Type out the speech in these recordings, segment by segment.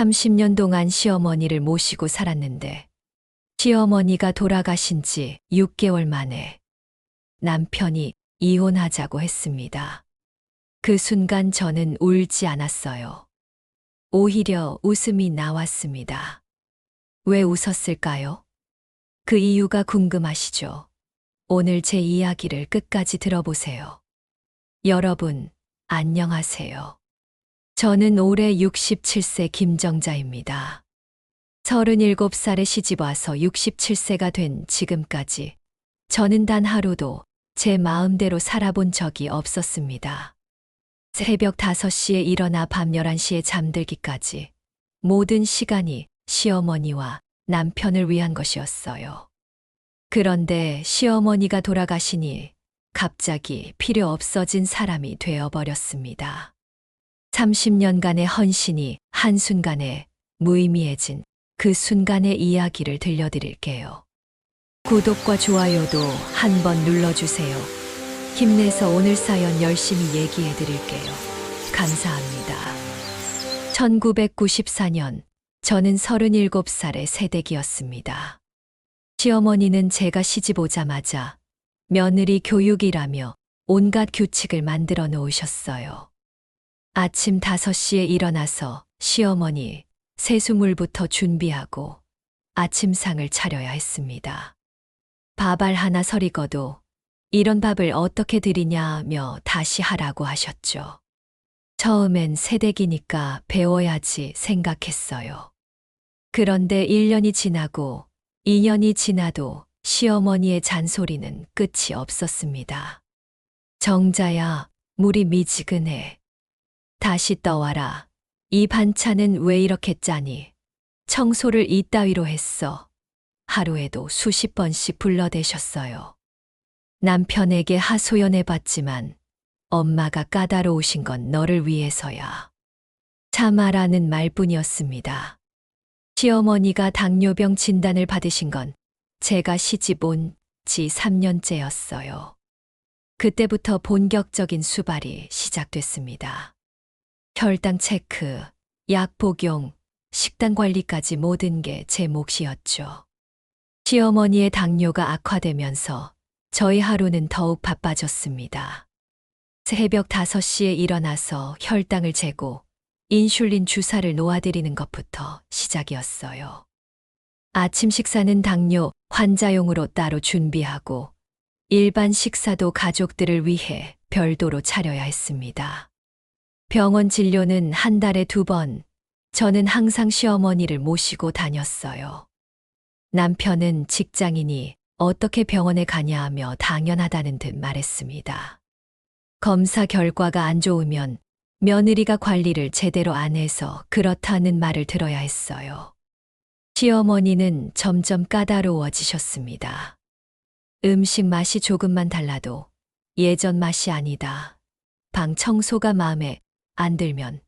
30년 동안 시어머니를 모시고 살았는데 시어머니가 돌아가신 지 6개월 만에 남편이 이혼하자고 했습니다. 그 순간 저는 울지 않았어요. 오히려 웃음이 나왔습니다. 왜 웃었을까요? 그 이유가 궁금하시죠? 오늘 제 이야기를 끝까지 들어보세요. 여러분, 안녕하세요. 저는 올해 67세 김정자입니다. 37살에 시집와서 67세가 된 지금까지 저는 단 하루도 제 마음대로 살아본 적이 없었습니다. 새벽 5시에 일어나 밤 11시에 잠들기까지 모든 시간이 시어머니와 남편을 위한 것이었어요. 그런데 시어머니가 돌아가시니 갑자기 필요 없어진 사람이 되어버렸습니다. 30년간의 헌신이 한순간에 무의미해진 그 순간의 이야기를 들려드릴게요. 구독과 좋아요도 한번 눌러주세요. 힘내서 오늘 사연 열심히 얘기해 드릴게요. 감사합니다. 1994년, 저는 37살의 새댁이었습니다. 시어머니는 제가 시집 오자마자 며느리 교육이라며 온갖 규칙을 만들어 놓으셨어요. 아침 5시에 일어나서 시어머니 세수물부터 준비하고 아침상을 차려야 했습니다. 밥알 하나 서리거도 이런 밥을 어떻게 드리냐며 다시 하라고 하셨죠. 처음엔 새댁이니까 배워야지 생각했어요. 그런데 1년이 지나고 2년이 지나도 시어머니의 잔소리는 끝이 없었습니다. 정자야, 물이 미지근해. 다시 떠와라. 이 반찬은 왜 이렇게 짜니? 청소를 이따위로 했어. 하루에도 수십 번씩 불러대셨어요. 남편에게 하소연해봤지만 엄마가 까다로우신 건 너를 위해서야. 참아라는 말뿐이었습니다. 시어머니가 당뇨병 진단을 받으신 건 제가 시집 온 지 3년째였어요. 그때부터 본격적인 수발이 시작됐습니다. 혈당 체크, 약 복용, 식단 관리까지 모든 게 제 몫이었죠. 시어머니의 당뇨가 악화되면서 저희 하루는 더욱 바빠졌습니다. 새벽 5시에 일어나서 혈당을 재고 인슐린 주사를 놓아드리는 것부터 시작이었어요. 아침 식사는 당뇨 환자용으로 따로 준비하고 일반 식사도 가족들을 위해 별도로 차려야 했습니다. 병원 진료는 한 달에 2번, 저는 항상 시어머니를 모시고 다녔어요. 남편은 직장인이 어떻게 병원에 가냐 하며 당연하다는 듯 말했습니다. 검사 결과가 안 좋으면 며느리가 관리를 제대로 안 해서 그렇다는 말을 들어야 했어요. 시어머니는 점점 까다로워지셨습니다. 음식 맛이 조금만 달라도 예전 맛이 아니다. 방 청소가 마음에 안 들면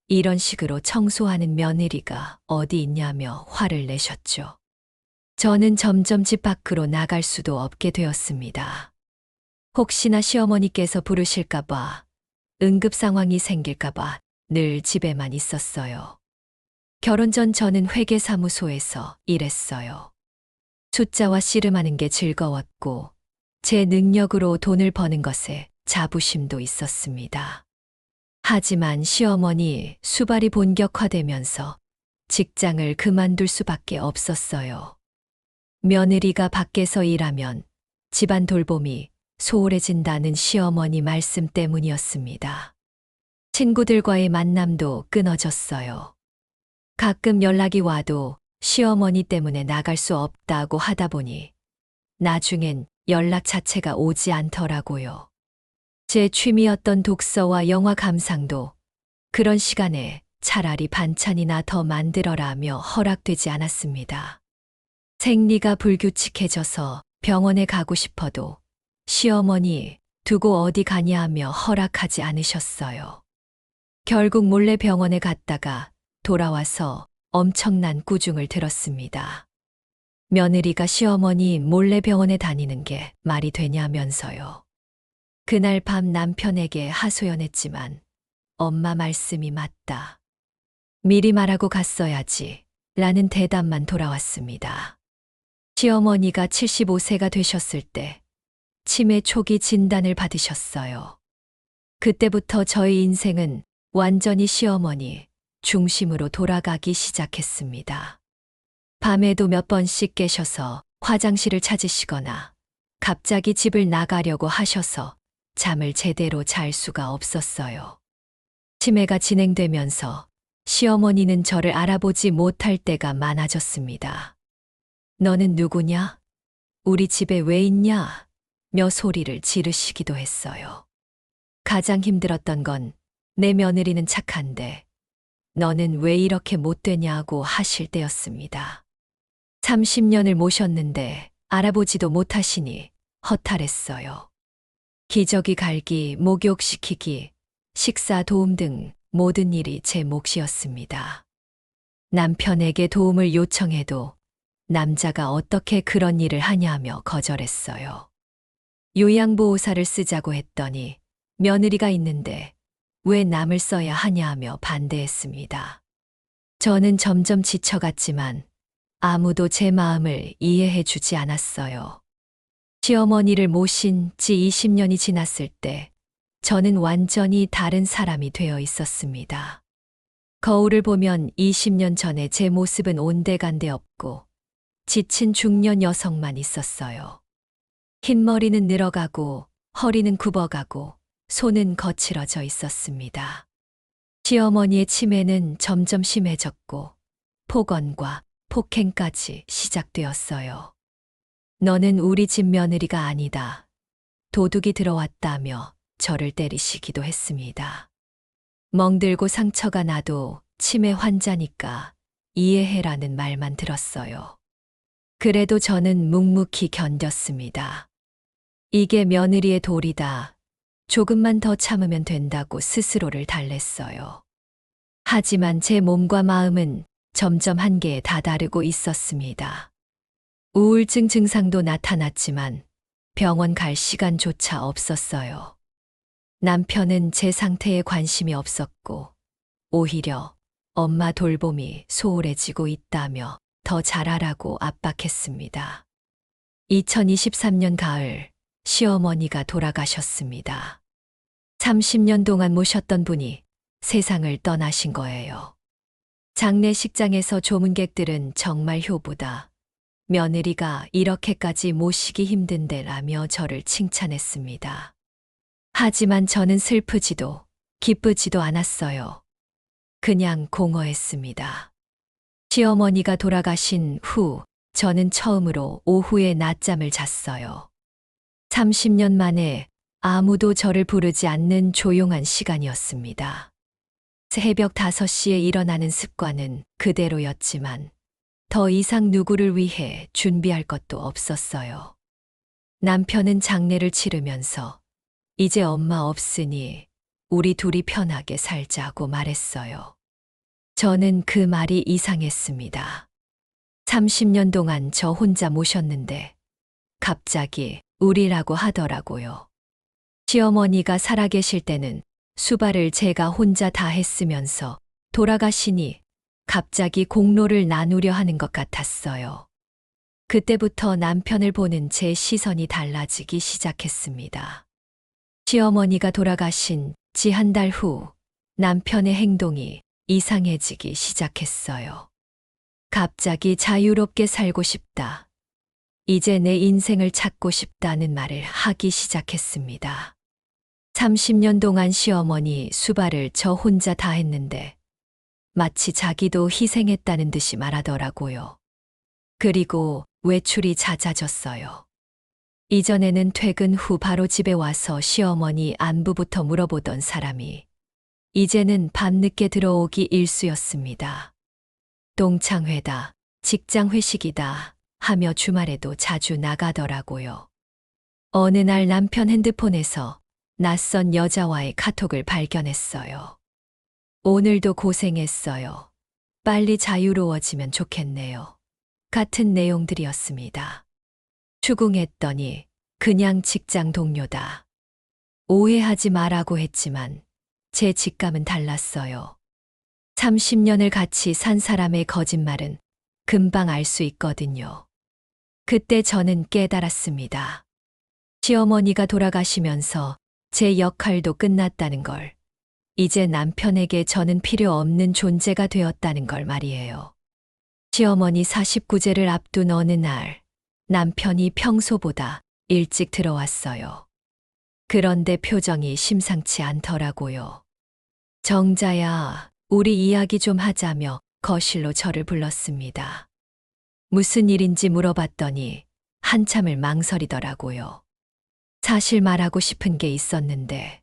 이런 식으로 청소하는 며느리가 어디 있냐며 화를 내셨죠. 저는 점점 집 밖으로 나갈 수도 없게 되었습니다. 혹시나 시어머니께서 부르실까봐, 응급 상황이 생길까봐 늘 집에만 있었어요. 결혼 전 저는 회계사무소에서 일했어요. 숫자와 씨름하는 게 즐거웠고 제 능력으로 돈을 버는 것에 자부심도 있었습니다. 하지만 시어머니 수발이 본격화되면서 직장을 그만둘 수밖에 없었어요. 며느리가 밖에서 일하면 집안 돌봄이 소홀해진다는 시어머니 말씀 때문이었습니다. 친구들과의 만남도 끊어졌어요. 가끔 연락이 와도 시어머니 때문에 나갈 수 없다고 하다 보니 나중엔 연락 자체가 오지 않더라고요. 제 취미였던 독서와 영화 감상도 그런 시간에 차라리 반찬이나 더 만들어라며 허락되지 않았습니다. 생리가 불규칙해져서 병원에 가고 싶어도 시어머니 두고 어디 가냐 하며 허락하지 않으셨어요. 결국 몰래 병원에 갔다가 돌아와서 엄청난 꾸중을 들었습니다. 며느리가 시어머니 몰래 병원에 다니는 게 말이 되냐면서요. 그날 밤 남편에게 하소연했지만 엄마 말씀이 맞다. 미리 말하고 갔어야지. 라는 대답만 돌아왔습니다. 시어머니가 75세가 되셨을 때 치매 초기 진단을 받으셨어요. 그때부터 저희 인생은 완전히 시어머니 중심으로 돌아가기 시작했습니다. 밤에도 몇 번씩 깨셔서 화장실을 찾으시거나 갑자기 집을 나가려고 하셔서 잠을 제대로 잘 수가 없었어요. 치매가 진행되면서 시어머니는 저를 알아보지 못할 때가 많아졌습니다. 너는 누구냐? 우리 집에 왜 있냐? 며 소리를 지르시기도 했어요. 가장 힘들었던 건 내 며느리는 착한데 너는 왜 이렇게 못되냐고 하실 때였습니다. 30년을 모셨는데 알아보지도 못하시니 허탈했어요. 기저귀 갈기, 목욕시키기, 식사 도움 등 모든 일이 제 몫이었습니다. 남편에게 도움을 요청해도 남자가 어떻게 그런 일을 하냐며 거절했어요. 요양보호사를 쓰자고 했더니 며느리가 있는데 왜 남을 써야 하냐며 반대했습니다. 저는 점점 지쳐갔지만 아무도 제 마음을 이해해 주지 않았어요. 시어머니를 모신 지 20년이 지났을 때 저는 완전히 다른 사람이 되어 있었습니다. 거울을 보면 20년 전에 제 모습은 온데간데 없고 지친 중년 여성만 있었어요. 흰머리는 늘어가고 허리는 굽어가고 손은 거칠어져 있었습니다. 시어머니의 치매는 점점 심해졌고 폭언과 폭행까지 시작되었어요. 너는 우리 집 며느리가 아니다. 도둑이 들어왔다며 저를 때리시기도 했습니다. 멍들고 상처가 나도 치매 환자니까 이해해라는 말만 들었어요. 그래도 저는 묵묵히 견뎠습니다. 이게 며느리의 도리다. 조금만 더 참으면 된다고 스스로를 달랬어요. 하지만 제 몸과 마음은 점점 한계에 다다르고 있었습니다. 우울증 증상도 나타났지만 병원 갈 시간조차 없었어요. 남편은 제 상태에 관심이 없었고 오히려 엄마 돌봄이 소홀해지고 있다며 더 잘하라고 압박했습니다. 2023년 가을 시어머니가 돌아가셨습니다. 30년 동안 모셨던 분이 세상을 떠나신 거예요. 장례식장에서 조문객들은 정말 효부다. 며느리가 이렇게까지 모시기 힘든데라며 저를 칭찬했습니다. 하지만 저는 슬프지도 기쁘지도 않았어요. 그냥 공허했습니다. 시어머니가 돌아가신 후 저는 처음으로 오후에 낮잠을 잤어요. 30년 만에 아무도 저를 부르지 않는 조용한 시간이었습니다. 새벽 5시에 일어나는 습관은 그대로였지만 더 이상 누구를 위해 준비할 것도 없었어요. 남편은 장례를 치르면서 이제 엄마 없으니 우리 둘이 편하게 살자고 말했어요. 저는 그 말이 이상했습니다. 30년 동안 저 혼자 모셨는데 갑자기 우리라고 하더라고요. 시어머니가 살아계실 때는 수발을 제가 혼자 다 했으면서 돌아가시니 갑자기 공로를 나누려 하는 것 같았어요. 그때부터 남편을 보는 제 시선이 달라지기 시작했습니다. 시어머니가 돌아가신 지 한 달 후 남편의 행동이 이상해지기 시작했어요. 갑자기 자유롭게 살고 싶다. 이제 내 인생을 찾고 싶다는 말을 하기 시작했습니다. 30년 동안 시어머니 수발을 저 혼자 다 했는데 마치 자기도 희생했다는 듯이 말하더라고요. 그리고 외출이 잦아졌어요. 이전에는 퇴근 후 바로 집에 와서 시어머니 안부부터 물어보던 사람이 이제는 밤늦게 들어오기 일쑤였습니다. 동창회다, 직장 회식이다 하며 주말에도 자주 나가더라고요. 어느 날 남편 핸드폰에서 낯선 여자와의 카톡을 발견했어요. 오늘도 고생했어요. 빨리 자유로워지면 좋겠네요. 같은 내용들이었습니다. 추궁했더니 그냥 직장 동료다. 오해하지 말라고 했지만 제 직감은 달랐어요. 30년을 같이 산 사람의 거짓말은 금방 알 수 있거든요. 그때 저는 깨달았습니다. 시어머니가 돌아가시면서 제 역할도 끝났다는 걸, 이제 남편에게 저는 필요 없는 존재가 되었다는 걸 말이에요. 시어머니 49제를 앞둔 어느 날, 남편이 평소보다 일찍 들어왔어요. 그런데 표정이 심상치 않더라고요. 정자야, 우리 이야기 좀 하자며 거실로 저를 불렀습니다. 무슨 일인지 물어봤더니 한참을 망설이더라고요. 사실 말하고 싶은 게 있었는데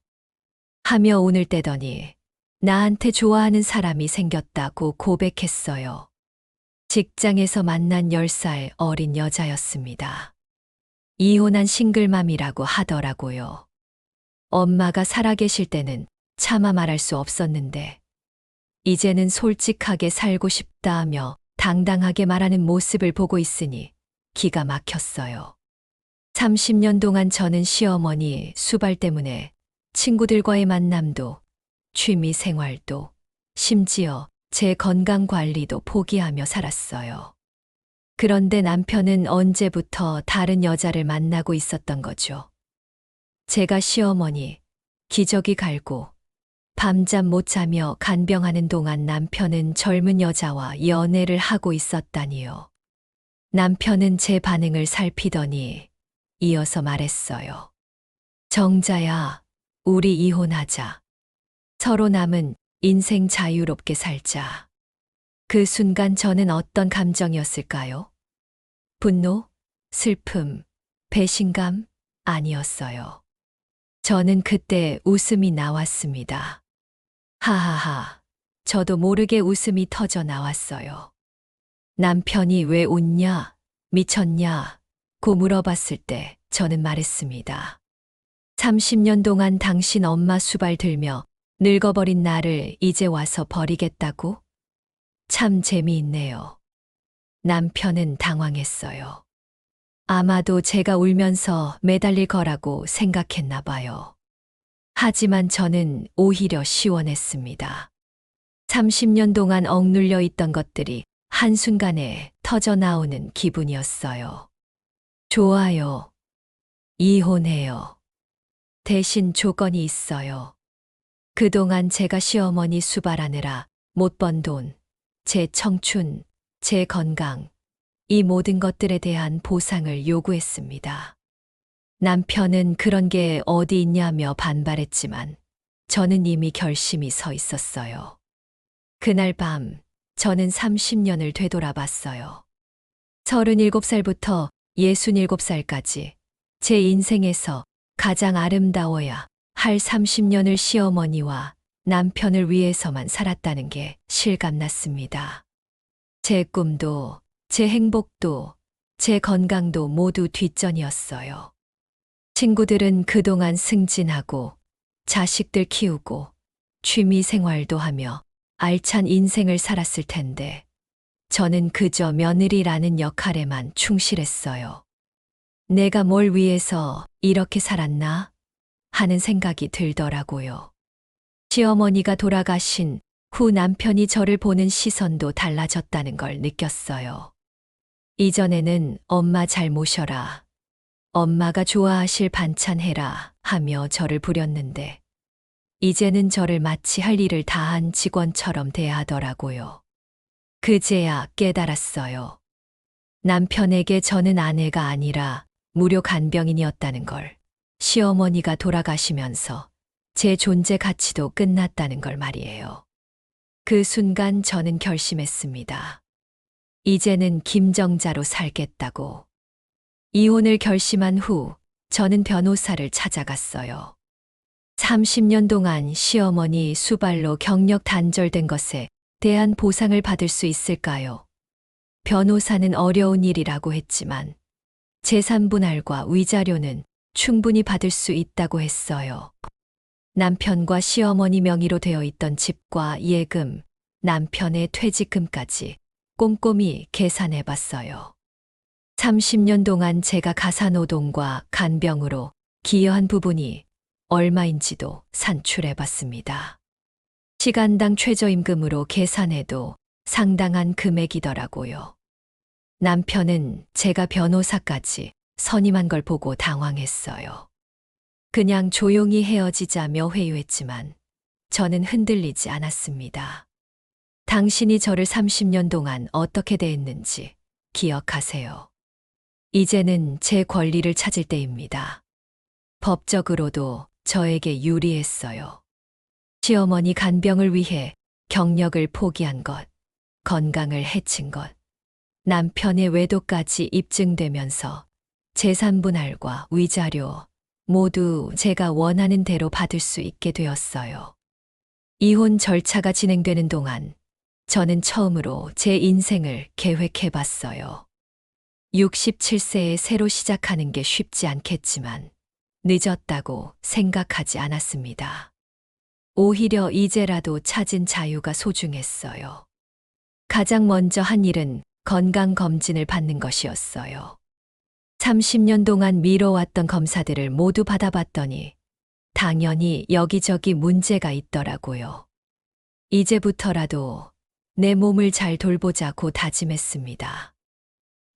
하며 오늘 떼더니 나한테 좋아하는 사람이 생겼다고 고백했어요. 직장에서 만난 10살 어린 여자였습니다. 이혼한 싱글맘이라고 하더라고요. 엄마가 살아계실 때는 차마 말할 수 없었는데 이제는 솔직하게 살고 싶다 하며 당당하게 말하는 모습을 보고 있으니 기가 막혔어요. 30년 동안 저는 시어머니 수발 때문에 친구들과의 만남도, 취미 생활도, 심지어 제 건강 관리도 포기하며 살았어요. 그런데 남편은 언제부터 다른 여자를 만나고 있었던 거죠. 제가 시어머니 기저귀 갈고 밤잠 못 자며 간병하는 동안 남편은 젊은 여자와 연애를 하고 있었다니요. 남편은 제 반응을 살피더니 이어서 말했어요. 정자야, 우리 이혼하자. 서로 남은 인생 자유롭게 살자. 그 순간 저는 어떤 감정이었을까요? 분노? 슬픔? 배신감? 아니었어요. 저는 그때 웃음이 나왔습니다. 하하하, 저도 모르게 웃음이 터져 나왔어요. 남편이 왜 웃냐, 미쳤냐, 고 물어봤을 때 저는 말했습니다. 30년 동안 당신 엄마 수발 들며 늙어버린 나를 이제 와서 버리겠다고? 참 재미있네요. 남편은 당황했어요. 아마도 제가 울면서 매달릴 거라고 생각했나 봐요. 하지만 저는 오히려 시원했습니다. 30년 동안 억눌려 있던 것들이 한순간에 터져 나오는 기분이었어요. 좋아요. 이혼해요. 대신 조건이 있어요. 그동안 제가 시어머니 수발하느라 못 번 돈, 제 청춘, 제 건강, 이 모든 것들에 대한 보상을 요구했습니다. 남편은 그런 게 어디 있냐며 반발했지만 저는 이미 결심이 서 있었어요. 그날 밤 저는 30년을 되돌아봤어요. 37살부터 67살까지 제 인생에서 가장 아름다워야 할 30년을 시어머니와 남편을 위해서만 살았다는 게 실감났습니다. 제 꿈도, 제 행복도, 제 건강도 모두 뒷전이었어요. 친구들은 그동안 승진하고 자식들 키우고 취미 생활도 하며 알찬 인생을 살았을 텐데 저는 그저 며느리라는 역할에만 충실했어요. 내가 뭘 위해서 이렇게 살았나 하는 생각이 들더라고요. 시어머니가 돌아가신 후 남편이 저를 보는 시선도 달라졌다는 걸 느꼈어요. 이전에는 엄마 잘 모셔라, 엄마가 좋아하실 반찬 해라 하며 저를 부렸는데 이제는 저를 마치 할 일을 다한 직원처럼 대하더라고요. 그제야 깨달았어요. 남편에게 저는 아내가 아니라 무료 간병인이었다는 걸, 시어머니가 돌아가시면서 제 존재 가치도 끝났다는 걸 말이에요. 그 순간 저는 결심했습니다. 이제는 김정자로 살겠다고. 이혼을 결심한 후 저는 변호사를 찾아갔어요. 30년 동안 시어머니 수발로 경력 단절된 것에 대한 보상을 받을 수 있을까요? 변호사는 어려운 일이라고 했지만 재산 분할과 위자료는 충분히 받을 수 있다고 했어요. 남편과 시어머니 명의로 되어 있던 집과 예금, 남편의 퇴직금까지 꼼꼼히 계산해 봤어요. 30년 동안 제가 가사노동과 간병으로 기여한 부분이 얼마인지도 산출해 봤습니다. 시간당 최저임금으로 계산해도 상당한 금액이더라고요. 남편은 제가 변호사까지 선임한 걸 보고 당황했어요. 그냥 조용히 헤어지자며 회유했지만 저는 흔들리지 않았습니다. 당신이 저를 30년 동안 어떻게 대했는지 기억하세요. 이제는 제 권리를 찾을 때입니다. 법적으로도 저에게 유리했어요. 시어머니 간병을 위해 경력을 포기한 것, 건강을 해친 것, 남편의 외도까지 입증되면서 재산 분할과 위자료 모두 제가 원하는 대로 받을 수 있게 되었어요. 이혼 절차가 진행되는 동안 저는 처음으로 제 인생을 계획해 봤어요. 67세에 새로 시작하는 게 쉽지 않겠지만 늦었다고 생각하지 않았습니다. 오히려 이제라도 찾은 자유가 소중했어요. 가장 먼저 한 일은 건강검진을 받는 것이었어요. 30년 동안 미뤄왔던 검사들을 모두 받아봤더니 당연히 여기저기 문제가 있더라고요. 이제부터라도 내 몸을 잘 돌보자고 다짐했습니다.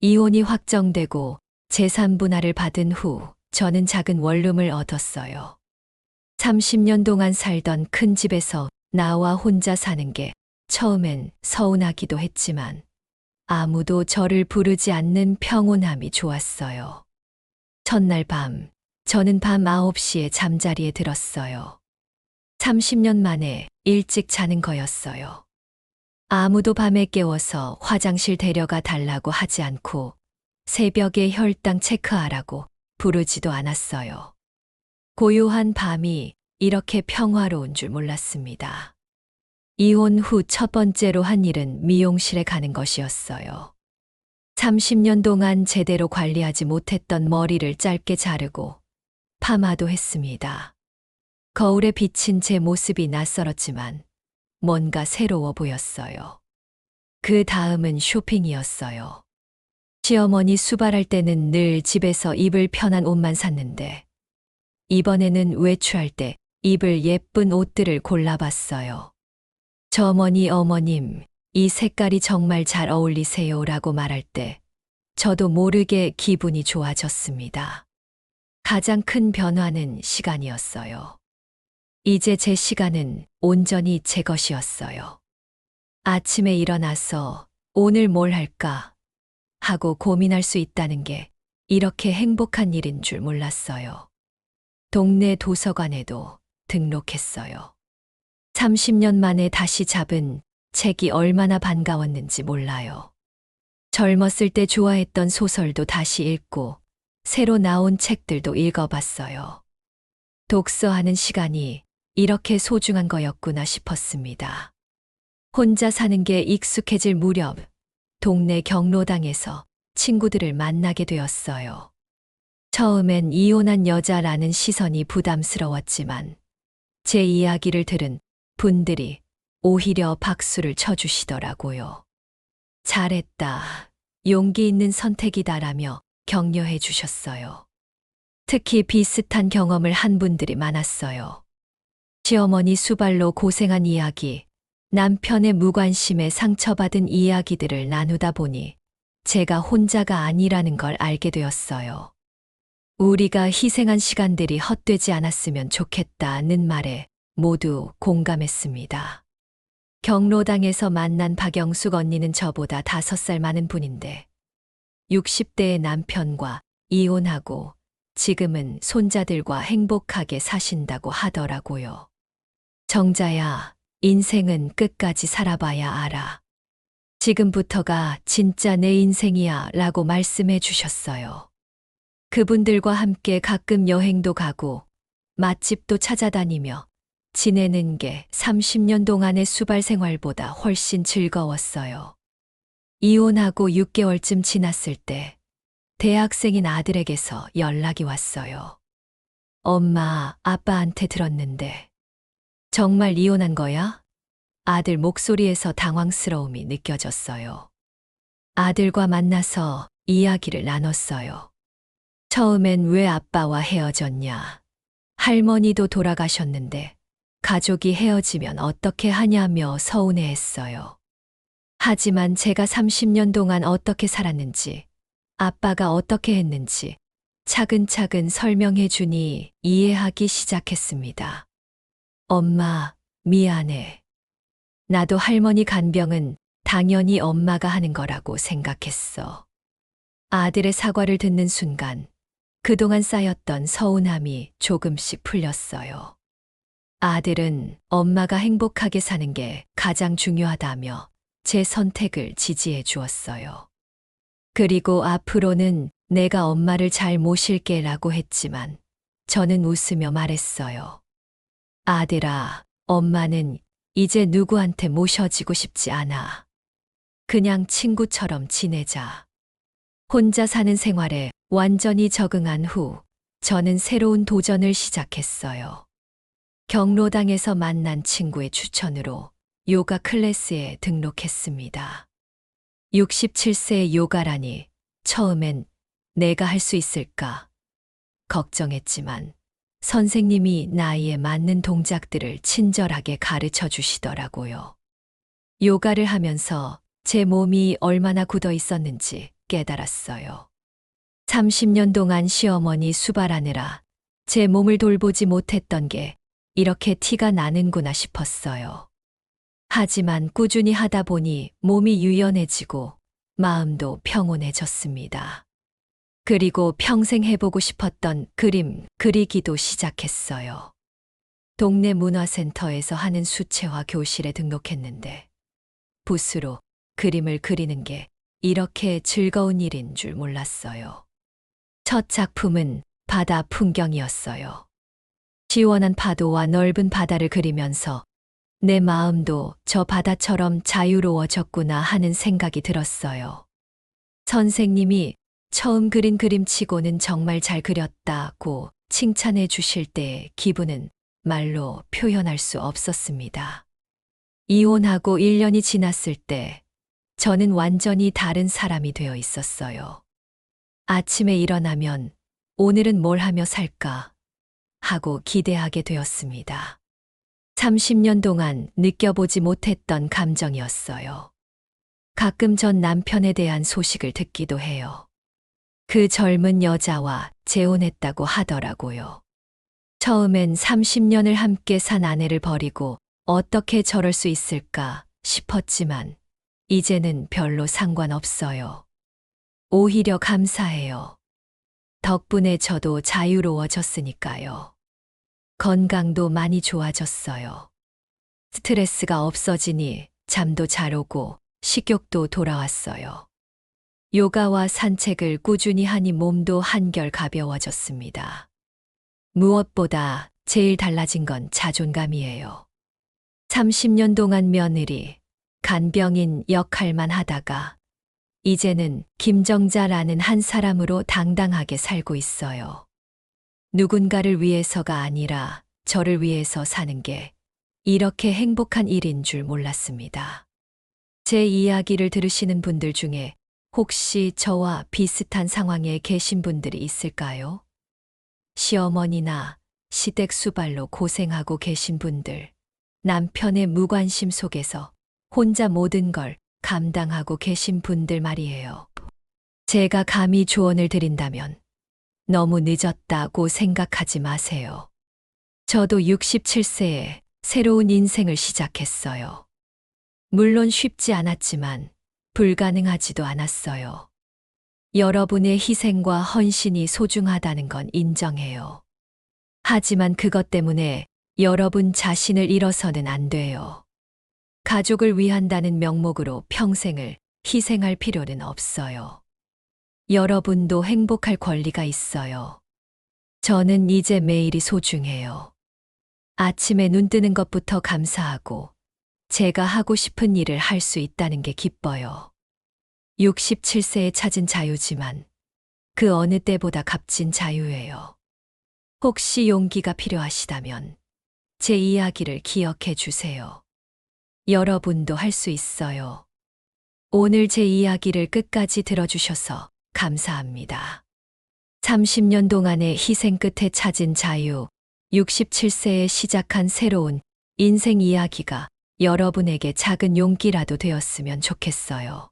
이혼이 확정되고 재산 분할을 받은 후 저는 작은 원룸을 얻었어요. 30년 동안 살던 큰 집에서 나와 혼자 사는 게 처음엔 서운하기도 했지만 아무도 저를 부르지 않는 평온함이 좋았어요. 첫날 밤, 저는 밤 9시에 잠자리에 들었어요. 30년 만에 일찍 자는 거였어요. 아무도 밤에 깨워서 화장실 데려가 달라고 하지 않고 새벽에 혈당 체크하라고 부르지도 않았어요. 고요한 밤이 이렇게 평화로운 줄 몰랐습니다. 이혼 후 첫 번째로 한 일은 미용실에 가는 것이었어요. 30년 동안 제대로 관리하지 못했던 머리를 짧게 자르고 파마도 했습니다. 거울에 비친 제 모습이 낯설었지만 뭔가 새로워 보였어요. 그 다음은 쇼핑이었어요. 시어머니 수발할 때는 늘 집에서 입을 편한 옷만 샀는데 이번에는 외출할 때 입을 예쁜 옷들을 골라봤어요. 저머니 어머님, 이 색깔이 정말 잘 어울리세요 라고 말할 때 저도 모르게 기분이 좋아졌습니다. 가장 큰 변화는 시간이었어요. 이제 제 시간은 온전히 제 것이었어요. 아침에 일어나서 오늘 뭘 할까 하고 고민할 수 있다는 게 이렇게 행복한 일인 줄 몰랐어요. 동네 도서관에도 등록했어요. 30년 만에 다시 잡은 책이 얼마나 반가웠는지 몰라요. 젊었을 때 좋아했던 소설도 다시 읽고 새로 나온 책들도 읽어봤어요. 독서하는 시간이 이렇게 소중한 거였구나 싶었습니다. 혼자 사는 게 익숙해질 무렵 동네 경로당에서 친구들을 만나게 되었어요. 처음엔 이혼한 여자라는 시선이 부담스러웠지만 제 이야기를 들은 분들이 오히려 박수를 쳐주시더라고요. 잘했다, 용기 있는 선택이다라며 격려해 주셨어요. 특히 비슷한 경험을 한 분들이 많았어요. 시어머니 수발로 고생한 이야기, 남편의 무관심에 상처받은 이야기들을 나누다 보니 제가 혼자가 아니라는 걸 알게 되었어요. 우리가 희생한 시간들이 헛되지 않았으면 좋겠다는 말에 모두 공감했습니다. 경로당에서 만난 박영숙 언니는 저보다 5살 많은 분인데 60대의 남편과 이혼하고 지금은 손자들과 행복하게 사신다고 하더라고요. 정자야, 인생은 끝까지 살아봐야 알아. 지금부터가 진짜 내 인생이야 라고 말씀해 주셨어요. 그분들과 함께 가끔 여행도 가고 맛집도 찾아다니며 지내는 게 30년 동안의 수발 생활보다 훨씬 즐거웠어요. 이혼하고 6개월쯤 지났을 때 대학생인 아들에게서 연락이 왔어요. 엄마, 아빠한테 들었는데 정말 이혼한 거야? 아들 목소리에서 당황스러움이 느껴졌어요. 아들과 만나서 이야기를 나눴어요. 처음엔 왜 아빠와 헤어졌냐? 할머니도 돌아가셨는데 가족이 헤어지면 어떻게 하냐며 서운해했어요. 하지만 제가 30년 동안 어떻게 살았는지, 아빠가 어떻게 했는지 차근차근 설명해 주니 이해하기 시작했습니다. 엄마, 미안해. 나도 할머니 간병은 당연히 엄마가 하는 거라고 생각했어. 아들의 사과를 듣는 순간 그동안 쌓였던 서운함이 조금씩 풀렸어요. 아들은 엄마가 행복하게 사는 게 가장 중요하다며 제 선택을 지지해 주었어요. 그리고 앞으로는 내가 엄마를 잘 모실게 라고 했지만 저는 웃으며 말했어요. 아들아, 엄마는 이제 누구한테 모셔지고 싶지 않아. 그냥 친구처럼 지내자. 혼자 사는 생활에 완전히 적응한 후 저는 새로운 도전을 시작했어요. 경로당에서 만난 친구의 추천으로 요가 클래스에 등록했습니다. 67세의 요가라니 처음엔 내가 할 수 있을까 걱정했지만 선생님이 나이에 맞는 동작들을 친절하게 가르쳐 주시더라고요. 요가를 하면서 제 몸이 얼마나 굳어 있었는지 깨달았어요. 30년 동안 시어머니 수발하느라 제 몸을 돌보지 못했던 게 이렇게 티가 나는구나 싶었어요. 하지만 꾸준히 하다 보니 몸이 유연해지고 마음도 평온해졌습니다. 그리고 평생 해보고 싶었던 그림 그리기도 시작했어요. 동네 문화센터에서 하는 수채화 교실에 등록했는데 붓으로 그림을 그리는 게 이렇게 즐거운 일인 줄 몰랐어요. 첫 작품은 바다 풍경이었어요. 시원한 파도와 넓은 바다를 그리면서 내 마음도 저 바다처럼 자유로워졌구나 하는 생각이 들었어요. 선생님이 처음 그린 그림치고는 정말 잘 그렸다고 칭찬해 주실 때의 기분은 말로 표현할 수 없었습니다. 이혼하고 1년이 지났을 때 저는 완전히 다른 사람이 되어 있었어요. 아침에 일어나면 오늘은 뭘 하며 살까 하고 기대하게 되었습니다. 30년 동안 느껴보지 못했던 감정이었어요. 가끔 전 남편에 대한 소식을 듣기도 해요. 그 젊은 여자와 재혼했다고 하더라고요. 처음엔 30년을 함께 산 아내를 버리고 어떻게 저럴 수 있을까 싶었지만 이제는 별로 상관없어요. 오히려 감사해요. 덕분에 저도 자유로워졌으니까요. 건강도 많이 좋아졌어요. 스트레스가 없어지니 잠도 잘 오고 식욕도 돌아왔어요. 요가와 산책을 꾸준히 하니 몸도 한결 가벼워졌습니다. 무엇보다 제일 달라진 건 자존감이에요. 30년 동안 며느리, 간병인 역할만 하다가 이제는 김정자라는 한 사람으로 당당하게 살고 있어요. 누군가를 위해서가 아니라 저를 위해서 사는 게 이렇게 행복한 일인 줄 몰랐습니다. 제 이야기를 들으시는 분들 중에 혹시 저와 비슷한 상황에 계신 분들이 있을까요? 시어머니나 시댁 수발로 고생하고 계신 분들, 남편의 무관심 속에서 혼자 모든 걸 감당하고 계신 분들 말이에요. 제가 감히 조언을 드린다면 너무 늦었다고 생각하지 마세요. 저도 67세에 새로운 인생을 시작했어요. 물론 쉽지 않았지만 불가능하지도 않았어요. 여러분의 희생과 헌신이 소중하다는 건 인정해요. 하지만 그것 때문에 여러분 자신을 잃어서는 안 돼요. 가족을 위한다는 명목으로 평생을 희생할 필요는 없어요. 여러분도 행복할 권리가 있어요. 저는 이제 매일이 소중해요. 아침에 눈 뜨는 것부터 감사하고 제가 하고 싶은 일을 할 수 있다는 게 기뻐요. 67세에 찾은 자유지만 그 어느 때보다 값진 자유예요. 혹시 용기가 필요하시다면 제 이야기를 기억해 주세요. 여러분도 할 수 있어요. 오늘 제 이야기를 끝까지 들어주셔서 감사합니다. 30년 동안의 희생 끝에 찾은 자유, 67세에 시작한 새로운 인생 이야기가 여러분에게 작은 용기라도 되었으면 좋겠어요.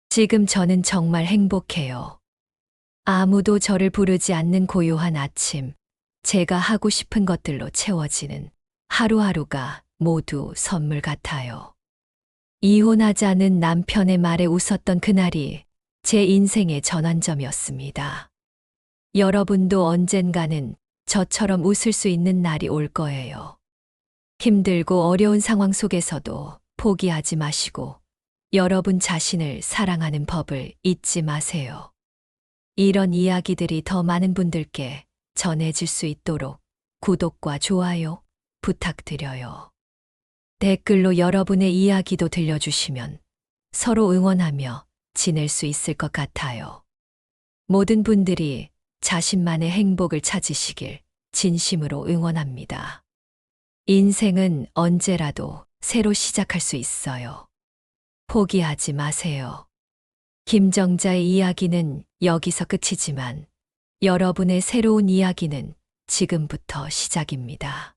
지금 저는 정말 행복해요. 아무도 저를 부르지 않는 고요한 아침, 제가 하고 싶은 것들로 채워지는 하루하루가 모두 선물 같아요. 이혼하자는 남편의 말에 웃었던 그날이 제 인생의 전환점이었습니다. 여러분도 언젠가는 저처럼 웃을 수 있는 날이 올 거예요. 힘들고 어려운 상황 속에서도 포기하지 마시고 여러분 자신을 사랑하는 법을 잊지 마세요. 이런 이야기들이 더 많은 분들께 전해질 수 있도록 구독과 좋아요 부탁드려요. 댓글로 여러분의 이야기도 들려주시면 서로 응원하며 지낼 수 있을 것 같아요. 모든 분들이 자신만의 행복을 찾으시길 진심으로 응원합니다. 인생은 언제라도 새로 시작할 수 있어요. 포기하지 마세요. 김정자의 이야기는 여기서 끝이지만 여러분의 새로운 이야기는 지금부터 시작입니다.